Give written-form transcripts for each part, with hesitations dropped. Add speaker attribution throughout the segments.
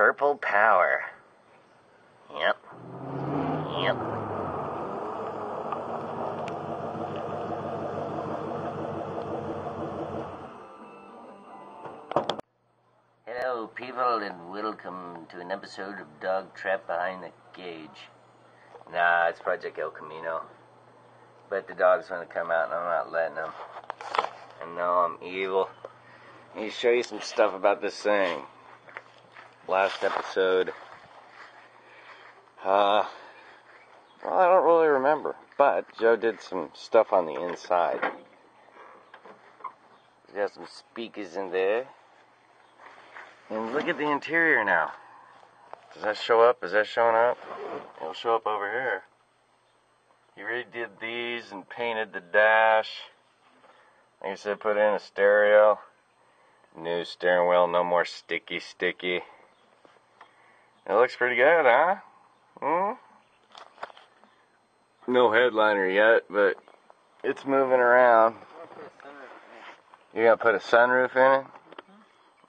Speaker 1: Purple power. Yep. Yep. Hello, people, and welcome to an episode of Dog Trapped Behind the Cage. Nah, it's Project El Camino. But the dogs want to come out, and I'm not letting them. I know I'm evil. I need to show you some stuff about this thing. Last episode, well, I don't really remember, but Joe did some stuff on the inside. He's got some speakers in there. And look at the interior now. Does that show up? Is that showing up? It'll show up over here. He redid these and painted the dash. Like I said, put in a stereo. New steering wheel, no more sticky. It looks pretty good, huh? No headliner yet, but it's moving around. You're gonna put a sunroof in it?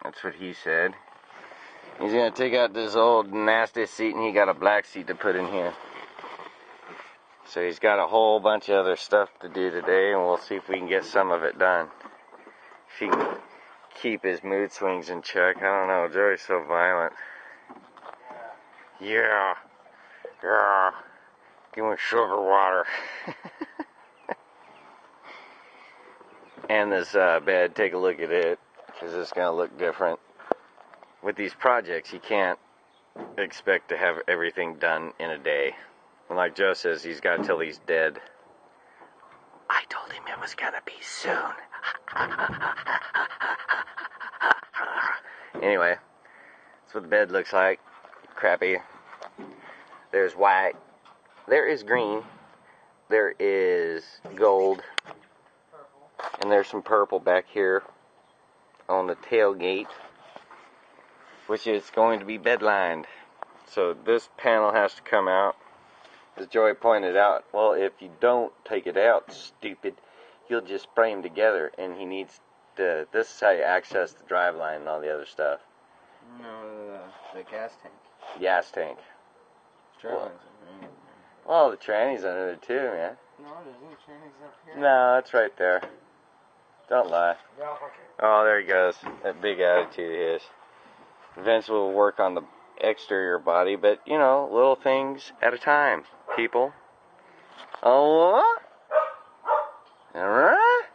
Speaker 1: That's what he said. He's gonna take out this old nasty seat, and he got a black seat to put in here. So he's got a whole bunch of other stuff to do today, and we'll see if we can get some of it done. If he can keep his mood swings in check. I don't know, Joey's so violent. Yeah. Give me sugar water. And this bed, take a look at it, because it's going to look different. With these projects, you can't expect to have everything done in a day. And like Joe says, he's got till he's dead. I told him it was going to be soon. Anyway, that's what the bed looks like. Crappy. There's white. There is green. There is gold. And there's some purple back here on the tailgate, which is going to be bed lined. So this panel has to come out. As Joey pointed out, well, if you don't take it out, stupid, you'll just spray them together, and he needs to, this is how you access the drive line and all the other stuff.
Speaker 2: No, the gas tank.
Speaker 1: Gas tank.
Speaker 2: Well,
Speaker 1: well, the tranny's under there too, man.
Speaker 2: no, there's no trannies up here.
Speaker 1: No, it's right there. Don't lie.
Speaker 2: Yeah, okay.
Speaker 1: Oh, there he goes. That big attitude of his. Eventually we'll work on the exterior body, but, you know, little things at a time, people. Oh, what? Alright.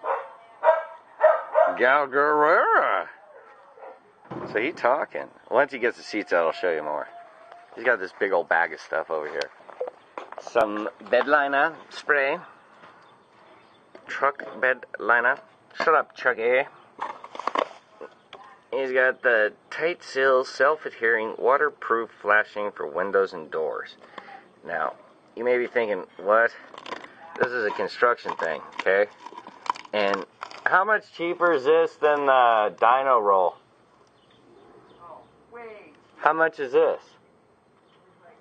Speaker 1: Gal Guerrera. So he's talking. Once he gets the seats out, I'll show you more. He's got this big old bag of stuff over here. Some bed liner spray. Truck bed liner. Shut up, Chucky. He's got the tight seal, self-adhering, waterproof flashing for windows and doors. Now, you may be thinking, what? This is a construction thing, okay? And how much cheaper is this than the DYNO roll?
Speaker 2: Oh, wait.
Speaker 1: How much is this?
Speaker 2: Like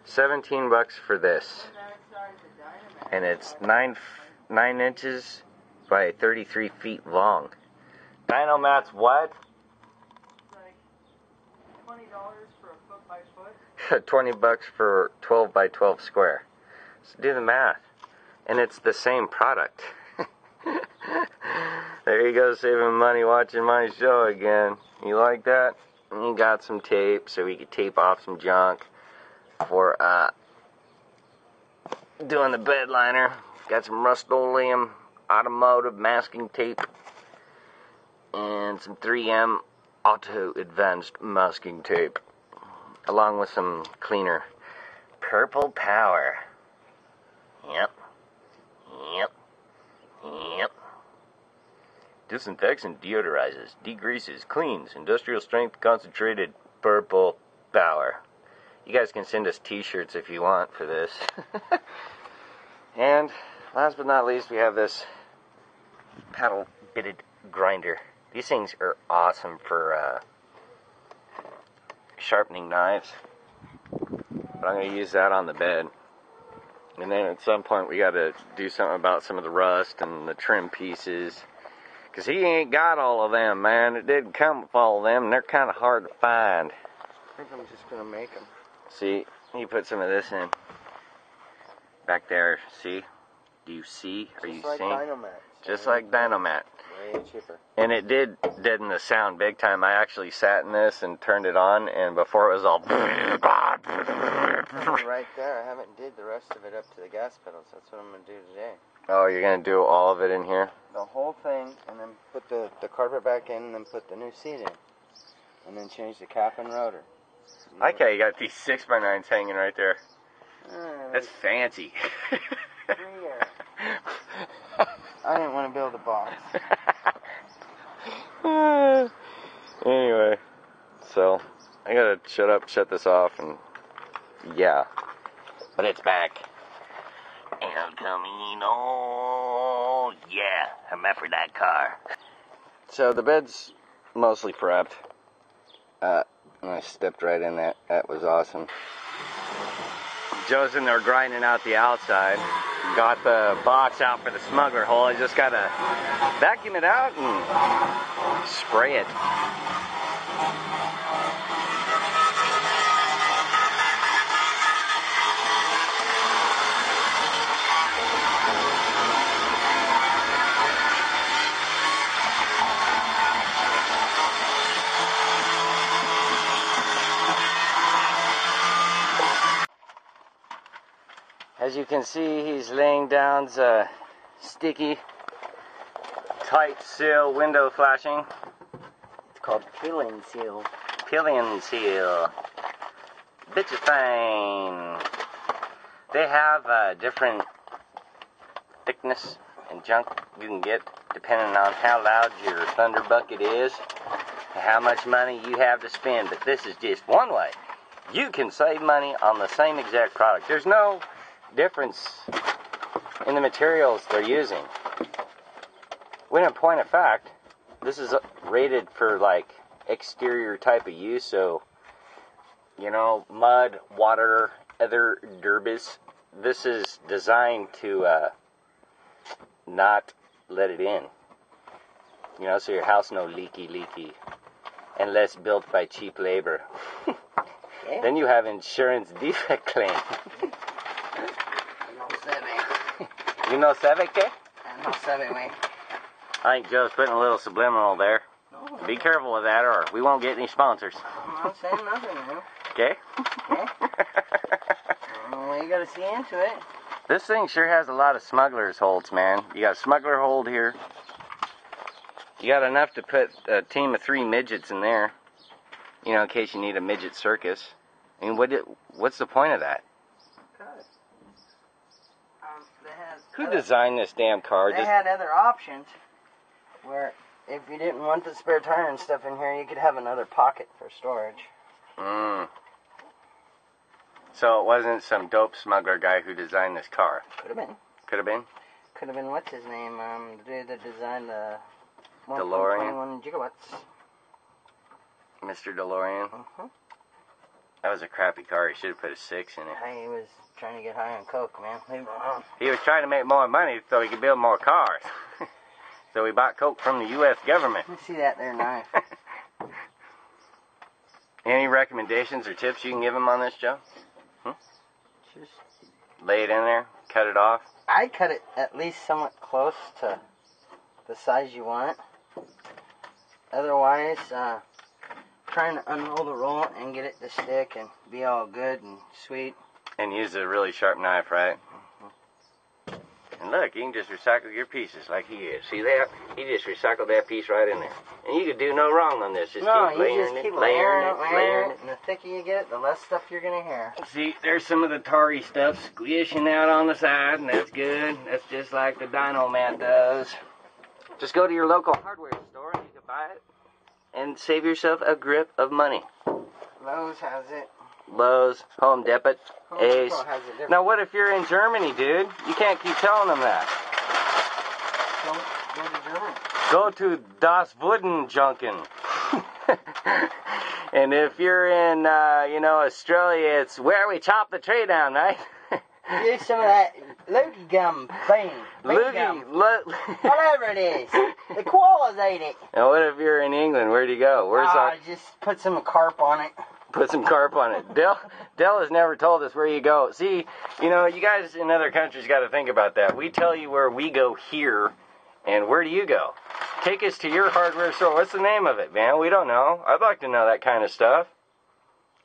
Speaker 2: $17.
Speaker 1: $17 for this.
Speaker 2: And
Speaker 1: And it's 9 inches by 33 feet long. DYNO MAT's what?
Speaker 2: It's like $20 for a foot by foot.
Speaker 1: $20 for 12 by 12 square. So do the math. And it's the same product. There you go, saving money watching my show again. You like that? And you got some tape so we could tape off some junk for doing the bed liner. Got some Rust-Oleum automotive masking tape and some 3M auto advanced masking tape, along with some cleaner. Purple power. Yep. Disinfects and deodorizes, degreases, cleans, industrial strength concentrated purple power. You guys can send us t-shirts if you want for this. And last but not least, we have this paddle bitted grinder. These things are awesome for sharpening knives. But I'm going to use that on the bed. And then at some point we got to do something about some of the rust and the trim pieces. Because he ain't got all of them, man. It didn't come with all of them, and they're kind of hard to find.
Speaker 3: I think I'm just going to make them.
Speaker 1: See, he put some of this in. Back there, see? Do you see? Are you
Speaker 3: like
Speaker 1: seeing?
Speaker 3: DYNO MAT.
Speaker 1: Just like DYNO MAT.
Speaker 3: Way cheaper.
Speaker 1: And it did deaden the sound big time. I actually sat in this and turned it on, and before it was all...
Speaker 3: Right there, I haven't did the rest of it up to the gas pedals. That's what I'm going to do today.
Speaker 1: Oh, you're going to do all of it in here?
Speaker 3: The whole thing, and then put the carpet back in, and then put the new seat in. And then change the cap and rotor.
Speaker 1: Okay, you got these 6x9s hanging right there. That's fancy.
Speaker 3: 3 years. I didn't want to build a box.
Speaker 1: Anyway, so I gotta shut this off, and yeah. But it's back. El Camino. Yeah, I'm up for that car. So the bed's mostly prepped. And I stepped right in that. That was awesome. Joe's in there grinding out the outside. Got the box out for the smuggler hole. I just gotta vacuum it out and spray it. As you can see, he's laying down the sticky, tight seal window flashing.
Speaker 3: It's called pillion seal.
Speaker 1: Pillion seal. Bitch is fine. They have different thickness and junk you can get depending on how loud your thunder bucket is and how much money you have to spend. But this is just one way you can save money on the same exact product. There's no difference in the materials they're using. When in point of fact, this is rated for like exterior type of use, so you know, mud, water, other derbis. This is designed to not let it in. You know, so your house no leaky, unless built by cheap labor.
Speaker 3: Yeah.
Speaker 1: Then you have insurance defect claim. You know sabe que?
Speaker 3: No sabe, man.
Speaker 1: I think Joe's putting a little subliminal there.
Speaker 3: No.
Speaker 1: Be careful with that, or we won't get any sponsors.
Speaker 3: I'm not saying nothing, man.
Speaker 1: Okay?
Speaker 3: Okay. Well, you gotta see into it.
Speaker 1: This thing sure has a lot of smuggler's holds, man. You got a smuggler hold here. You got enough to put a team of 3 midgets in there. You know, in case you need a midget circus. I mean, what's the point of that? Who designed this damn car?
Speaker 3: They had other options where if you didn't want the spare tire and stuff in here, you could have another pocket for storage.
Speaker 1: So it wasn't some dope smuggler guy who designed this car?
Speaker 3: Could have been.
Speaker 1: Could have been?
Speaker 3: Could have been, what's his name? The dude that designed the
Speaker 1: DeLorean?
Speaker 3: 1.21 gigawatts.
Speaker 1: Mr. DeLorean? That was a crappy car. He should have put a 6 in it.
Speaker 3: He was trying to get high on coke, man. Leave him alone.
Speaker 1: He was trying to make more money so he could build more cars. So he bought coke from the U.S. government.
Speaker 3: Let me see that there knife.
Speaker 1: Any recommendations or tips you can give him on this, Joe?
Speaker 3: Just
Speaker 1: Lay it in there, cut it off.
Speaker 3: I cut it at least somewhat close to the size you want. Otherwise, trying to unroll the roll and get it to stick and be all good and sweet.
Speaker 1: And use a really sharp knife, right? And look, you can just recycle your pieces like he is. See that? He just recycled that piece right in there. And you could do no wrong on this. Just keep layering it.
Speaker 3: And the thicker you get it, the less stuff you're going to hear.
Speaker 1: See, there's some of the tarry stuff squishing out on the side, and that's good. That's just like the DYNO MAT does. Just go to your local hardware store and you can buy it and save yourself a grip of money.
Speaker 3: Lowe's has it.
Speaker 1: Lowe's, Home Depot, Ace.
Speaker 3: Depot has it.
Speaker 1: Now, what if you're in Germany, dude? You can't keep telling them that.
Speaker 3: Don't go to Germany.
Speaker 1: Go to Das Woodenjunken. And if you're in, Australia, it's where we chop the tree down, right?
Speaker 3: Use some of that loogie gum thing.
Speaker 1: Loogie.
Speaker 3: Whatever it is. The koalas ate it.
Speaker 1: Now, what if you're in England? Where'd you go? Where's our...
Speaker 3: Just put some carp on it.
Speaker 1: Put some carp on it. Dell has never told us where you go. See, you know, you guys in other countries got to think about that. We tell you where we go here, and where do you go? Take us to your hardware store. What's the name of it, man? We don't know. I'd like to know that kind of stuff.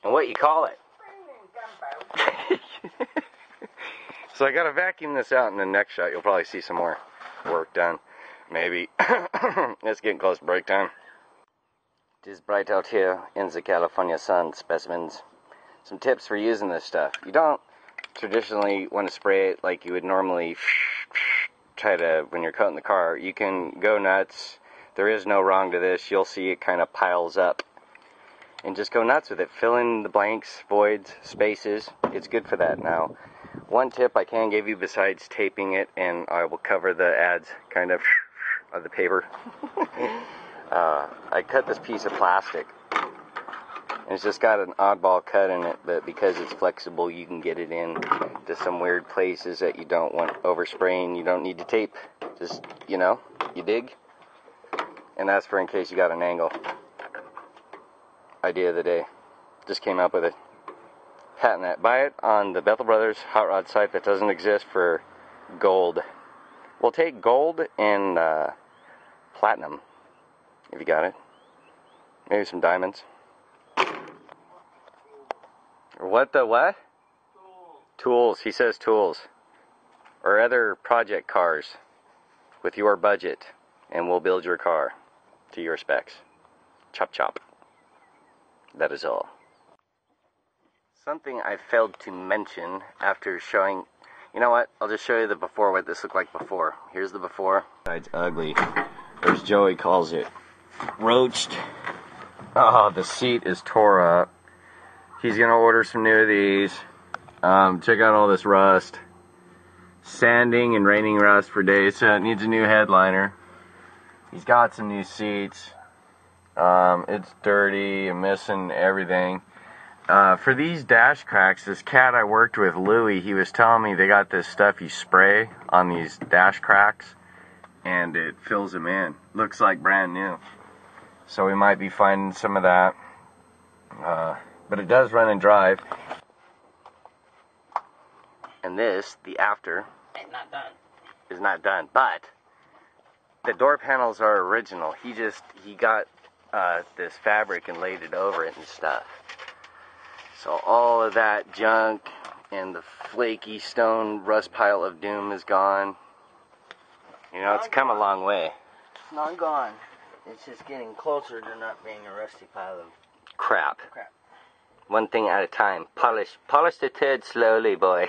Speaker 1: And what you call it. So I got to vacuum this out in the next shot. You'll probably see some more work done. Maybe. It's getting close to break time. It is bright out here in the California sun, specimens. Some tips for using this stuff. You don't traditionally want to spray it like you would normally try to when you're coating the car. You can go nuts. There is no wrong to this. You'll see it kind of piles up. And just go nuts with it. Fill in the blanks, voids, spaces. It's good for that. Now, one tip I can give you besides taping it, and I will cover the ads kind of the paper. I cut this piece of plastic. And it's just got an oddball cut in it, but because it's flexible, you can get it in to some weird places that you don't want overspraying. You don't need to tape. Just, you know, you dig? And that's for in case you got an angle. Idea of the day. Just came up with it. Patent that. Buy it on the Bethel Brothers Hot Rod site that doesn't exist for gold. We'll take gold and platinum, if you got it. Maybe some diamonds. What the what? Tools. He says tools. Or other project cars with your budget, and we'll build your car to your specs. Chop chop. That is all. Something I failed to mention after showing... You know what? I'll just show you the before, what this looked like before. Here's the before. It's ugly. Or as Joey calls it, roached. Oh, the seat is tore up. He's going to order some new of these. Check out all this rust. Sanding and raining rust for days, so it needs a new headliner. He's got some new seats. It's dirty and missing everything. For these dash cracks, this cat I worked with, Louie, he was telling me they got this stuff you spray on these dash cracks, and it fills them in. Looks like brand new. So we might be finding some of that. But it does run and drive. And this, the after, is not done. But the door panels are original. He got this fabric and laid it over it and stuff. So all of that junk and the flaky stone rust pile of doom is gone. You know, it's come a long way.
Speaker 3: It's not gone. It's just getting closer to not being a rusty pile of
Speaker 1: crap. One thing at a time. Polish the turd slowly, boy.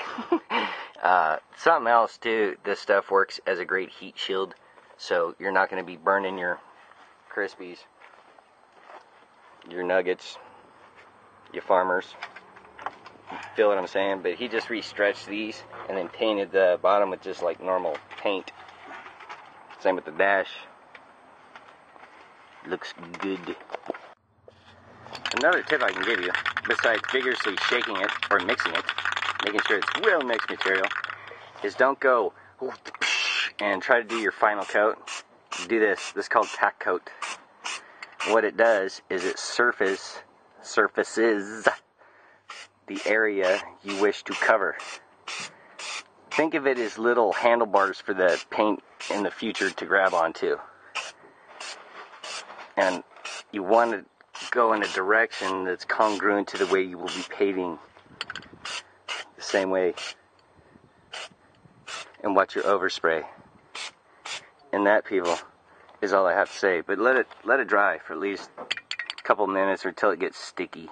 Speaker 1: Something else too. This stuff works as a great heat shield, so you're not going to be burning your Crispies, your nuggets, you farmers. Feel what I'm saying? But he just re-stretched these and then painted the bottom with just like normal paint. Same with the dash. Looks good. Another tip I can give you, besides vigorously shaking it or mixing it, making sure it's real mixed material, is don't go and try to do your final coat. Do this. This is called tack coat. What it does is it surfaces the area you wish to cover. Think of it as little handlebars for the paint in the future to grab onto. And you want to go in a direction that's congruent to the way you will be paving the same way. And watch your overspray. And that, people, is all I have to say. But let it dry for at least a couple minutes or until it gets sticky. You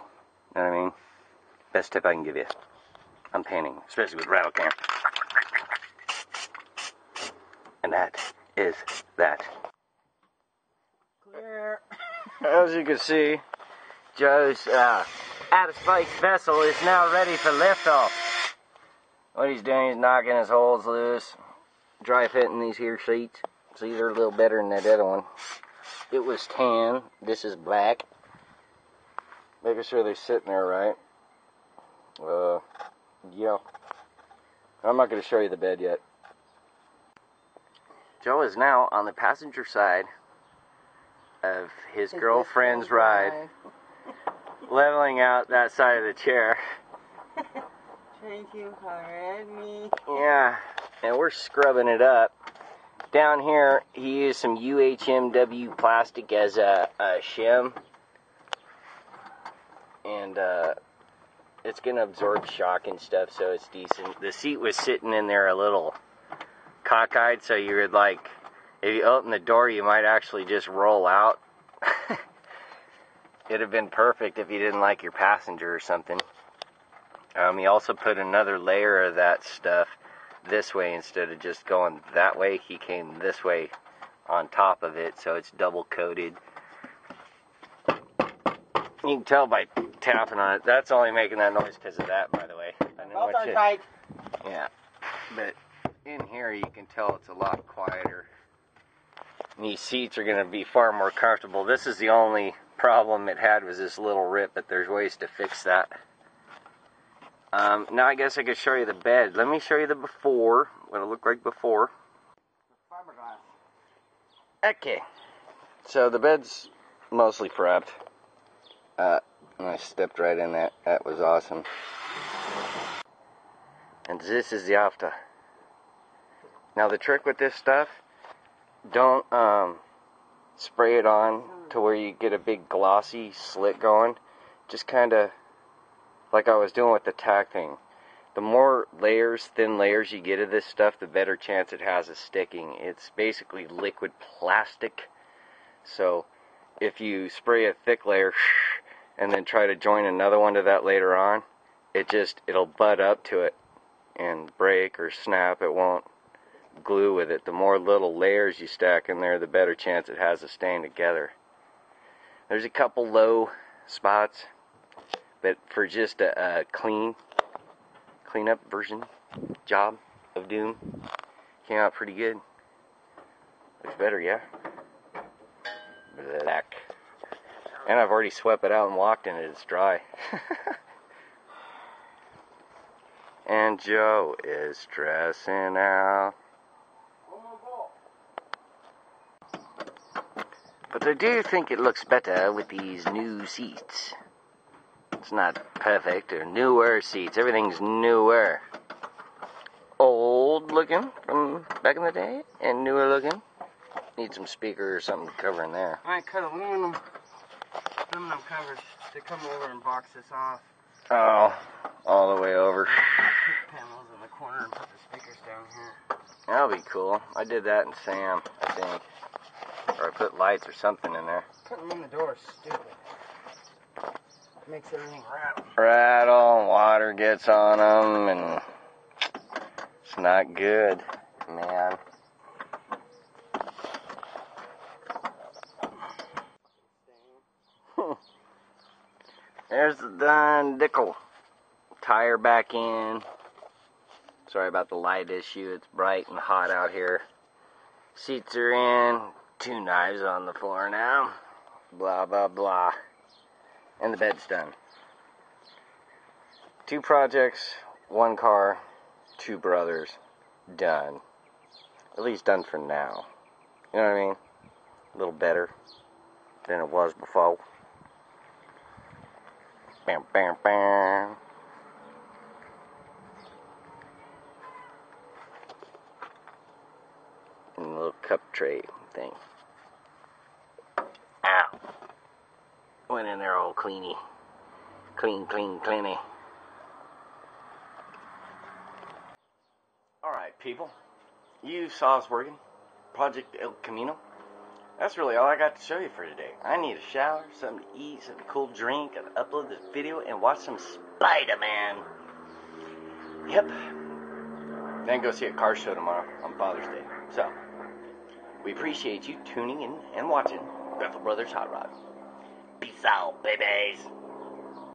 Speaker 1: know what I mean? Best tip I can give you. I'm painting, especially with rattle can. And that is that.
Speaker 3: clear.
Speaker 1: As you can see, Joe's out-of-space vessel is now ready for liftoff. What he's doing is knocking his holes loose, dry fitting these here seats. See, they're a little better than that other one. It was tan. This is black. Making sure they're sitting there right. Yeah. I'm not going to show you the bed yet. Joe is now on the passenger side of his girlfriend's ride, leveling out that side of the chair.
Speaker 3: Trying to hard me.
Speaker 1: Yeah, and we're scrubbing it up. Down here, he used some UHMW plastic as a shim. And it's going to absorb shock and stuff, so it's decent. The seat was sitting in there a little cockeyed, so you would like, if you open the door, you might actually just roll out. It'd have been perfect if you didn't like your passenger or something. He also put another layer of that stuff this way instead of just going that way. He came this way on top of it, so it's double coated. You can tell by tapping on it. That's only making that noise because of that, by the way.
Speaker 3: Both are tight.
Speaker 1: Yeah, but in here you can tell it's a lot quieter. And these seats are going to be far more comfortable. This is the only problem it had, was this little rip, but there's ways to fix that. Now I guess I could show you the bed. Let me show you the before, what it looked like before.
Speaker 3: Fiberglass.
Speaker 1: Okay, so the bed's mostly prepped. And I stepped right in that. That was awesome. And this is the after. Now the trick with this stuff, don't spray it on to where you get a big glossy slit going. Just kind of like I was doing with the tack thing. The more layers, thin layers you get of this stuff, the better chance it has of sticking. It's basically liquid plastic. So if you spray a thick layer and then try to join another one to that later on, it'll butt up to it and break or snap. It won't glue with it. The more little layers you stack in there, the better chance it has of staying together. There's a couple low spots, but for just a cleanup version job of Doom, came out pretty good. Looks better, yeah? Black. And I've already swept it out and walked in it. It's dry. And Joe is dressing out. But I do think it looks better with these new seats. It's not perfect, or newer seats. Everything's newer. Old looking from back in the day, and newer looking. Need some speaker or something to cover in there.
Speaker 3: I cut aluminum covers to come over and box this off.
Speaker 1: Oh, all the way over.
Speaker 3: Put panels in the corner and put the speakers down here.
Speaker 1: That'll be cool. I did that in Sam, I think. Or I put lights or something in there.
Speaker 3: Putting them in the door is stupid. Makes everything rattle.
Speaker 1: Rattle, water gets on them, and it's not good, man. There's the done Dickel. Tire back in. Sorry about the light issue. It's bright and hot out here. Seats are in. 2 knives on the floor now. Blah, blah, blah. And the bed's done. 2 projects, 1 car, 2 brothers. Done. At least done for now. You know what I mean? A little better than it was before. Bam, bam, bam. And a little cup tray thing. Ow. Went in there all cleany. Clean, clean, cleany. Alright, people. You saw us working. Project El Camino. That's really all I got to show you for today. I need a shower, something to eat, some cool drink, and upload this video and watch some Spider-Man. Yep. Then go see a car show tomorrow on Father's Day. So, we appreciate you tuning in and watching Bethel Brothers Hot Rod. Peace out, babies.